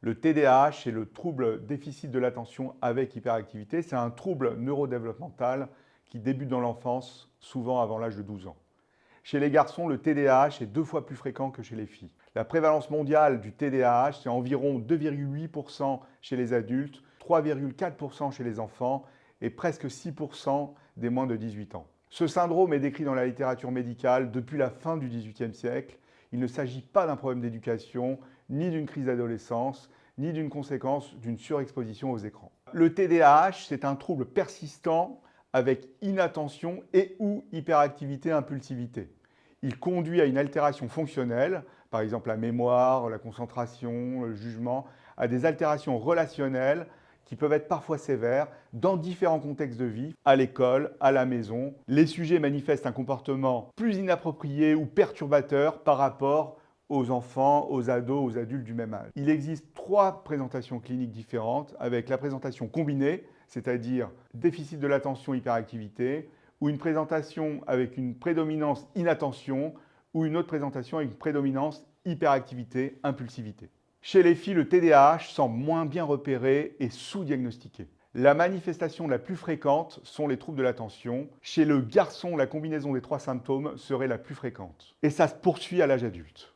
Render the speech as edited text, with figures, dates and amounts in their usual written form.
Le TDAH, c'est le trouble déficit de l'attention avec hyperactivité. C'est un trouble neurodéveloppemental qui débute dans l'enfance, souvent avant l'âge de 12 ans. Chez les garçons, le TDAH est 2 fois plus fréquent que chez les filles. La prévalence mondiale du TDAH, c'est environ 2,8% chez les adultes, 3,4% chez les enfants et presque 6% des moins de 18 ans. Ce syndrome est décrit dans la littérature médicale depuis la fin du XVIIIe siècle. Il ne s'agit pas d'un problème d'éducation, ni d'une crise d'adolescence, ni d'une conséquence d'une surexposition aux écrans. Le TDAH, c'est un trouble persistant avec inattention et ou hyperactivité-impulsivité. Il conduit à une altération fonctionnelle, par exemple la mémoire, la concentration, le jugement, à des altérations relationnelles qui peuvent être parfois sévères dans différents contextes de vie, à l'école, à la maison. Les sujets manifestent un comportement plus inapproprié ou perturbateur par rapport aux enfants, aux ados, aux adultes du même âge. Il existe 3 présentations cliniques différentes avec la présentation combinée, c'est-à-dire déficit de l'attention, hyperactivité, ou une présentation avec une prédominance inattention, ou une autre présentation avec une prédominance hyperactivité, impulsivité. Chez les filles, le TDAH semble moins bien repéré et sous-diagnostiqué. La manifestation la plus fréquente sont les troubles de l'attention. Chez le garçon, la combinaison des 3 symptômes serait la plus fréquente. Et ça se poursuit à l'âge adulte.